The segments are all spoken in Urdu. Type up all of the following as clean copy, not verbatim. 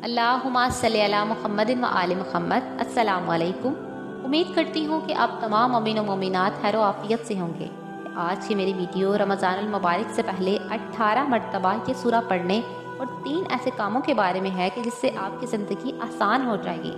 اللہم صلی علی محمد و آل محمد۔ السلام علیکم۔ امید کرتی ہوں کہ آپ تمام مومن و مومنات خیر و عافیت سے ہوں گے۔ آج کی میری ویڈیو رمضان المبارک سے پہلے 18 مرتبہ یہ سورہ پڑھنے اور 3 ایسے کاموں کے بارے میں ہے کہ جس سے آپ کی زندگی آسان ہو جائے گی۔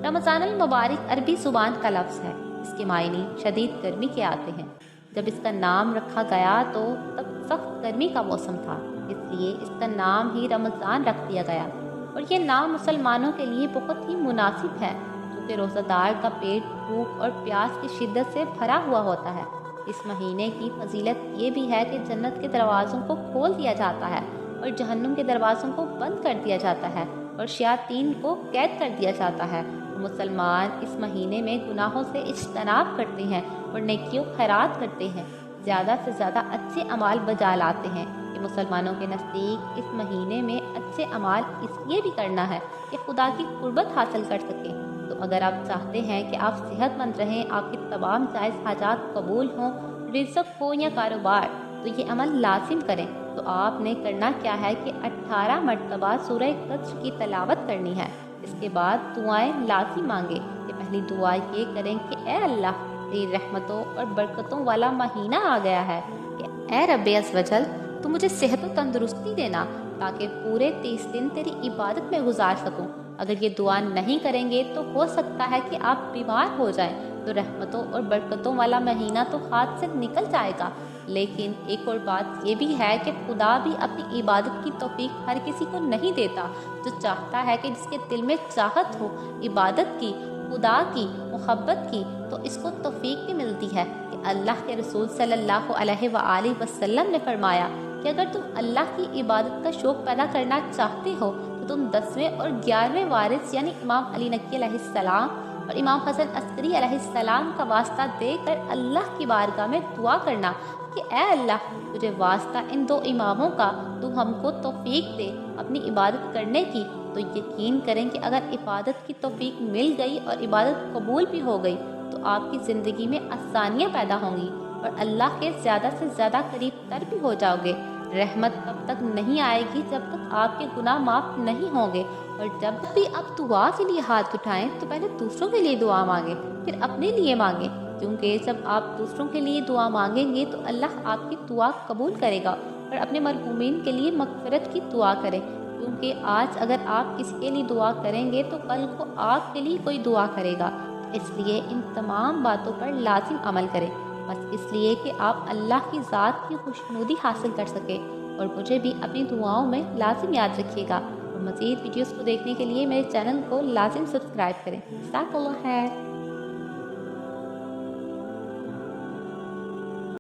رمضان المبارک عربی زبان کا لفظ ہے۔ اس کے معنی شدید گرمی کے آتے ہیں۔ جب اس کا نام رکھا گیا تو تب سخت گرمی کا موسم تھا، اس لیے اس کا نام ہی رمضان رکھ دیا گیا۔ اور یہ نام مسلمانوں کے لیے بہت ہی مناسب ہے کیونکہ روزہ دار کا پیٹ بھوک اور پیاس کی شدت سے بھرا ہوا ہوتا ہے۔ اس مہینے کی فضیلت یہ بھی ہے کہ جنت کے دروازوں کو کھول دیا جاتا ہے اور جہنم کے دروازوں کو بند کر دیا جاتا ہے اور شیاطین کو قید کر دیا جاتا ہے۔ مسلمان اس مہینے میں گناہوں سے اجتناب کرتے ہیں اور نیکیوں خیرات کرتے ہیں، زیادہ سے زیادہ اچھے اعمال بجا لاتے ہیں۔ کہ مسلمانوں کے نزدیک اس مہینے میں اچھے اعمال اس لیے بھی کرنا ہے کہ خدا کی قربت حاصل کر سکیں۔ تو اگر آپ چاہتے ہیں کہ آپ صحت مند رہیں، آپ کی تمام جائز حاجات قبول ہوں، رزق ہو یا کاروبار، تو یہ عمل لازم کریں۔ تو آپ نے کرنا کیا ہے کہ 18 مرتبہ سورہ قدر کی تلاوت کرنی ہے۔ اس کے بعد دعائیں لازم مانگیں کہ پہلی دعا یہ کریں کہ اے اللہ، تیری رحمتوں اور برکتوں والا مہینہ آ گیا ہے کہ اے رب عز و جل، تو مجھے صحت و تندرستی دینا تاکہ پورے 30 دن تیری عبادت میں گزار سکوں۔ اگر یہ دعا نہیں کریں گے تو ہو سکتا ہے کہ آپ بیمار ہو جائیں، تو رحمتوں اور برکتوں والا مہینہ تو ہاتھ سے نکل جائے گا۔ لیکن ایک اور بات یہ بھی ہے کہ خدا بھی اپنی عبادت کی توفیق ہر کسی کو نہیں دیتا۔ جو چاہتا ہے کہ جس کے دل میں چاہت ہو عبادت کی، خدا کی محبت کی، تو اس کو توفیق بھی ملتی ہے۔ کہ اللہ کے رسول صلی اللہ علیہ وآلہ وسلم نے فرمایا کہ اگر تم اللہ کی عبادت کا شوق پیدا کرنا چاہتے ہو تو تم 10ویں اور 11ویں وارث یعنی امام علی نقی علیہ السلام اور امام حسن عسکری علیہ السلام کا واسطہ دے کر اللہ کی بارگاہ میں دعا کرنا کہ اے اللہ، تجھے واسطہ ان 2 اماموں کا، تو ہم کو توفیق دے اپنی عبادت کرنے کی۔ تو یقین کریں کہ اگر عبادت کی توفیق مل گئی اور عبادت قبول بھی ہو گئی تو آپ کی زندگی میں آسانیاں پیدا ہوں گی اور اللہ کے زیادہ سے زیادہ قریب تر بھی ہو جاؤ گے۔ رحمت تب تک نہیں آئے گی جب تک آپ کے گناہ معاف نہیں ہوں گے۔ اور جب بھی آپ دعا کے لیے ہاتھ اٹھائیں تو پہلے دوسروں کے لیے دعا مانگیں، پھر اپنے لیے مانگیں، کیونکہ جب آپ دوسروں کے لیے دعا مانگیں گے تو اللہ آپ کی دعا قبول کرے گا۔ اور اپنے مرحومین کے لیے مغفرت کی دعا کریں، کیونکہ آج اگر آپ کسی کے لیے دعا کریں گے تو کل کو آپ کے لیے کوئی دعا کرے گا۔ اس لیے ان تمام باتوں پر لازم عمل کریں، بس اس لیے کہ آپ اللہ کی ذات کی خوشنودی حاصل کر سکیں۔ اور مجھے بھی اپنی دعاؤں میں لازم یاد رکھیے گا۔ اور مزید ویڈیوز کو دیکھنے کے لیے میرے چینل کو لازم سبسکرائب کریں۔ جزاک اللہ خیر۔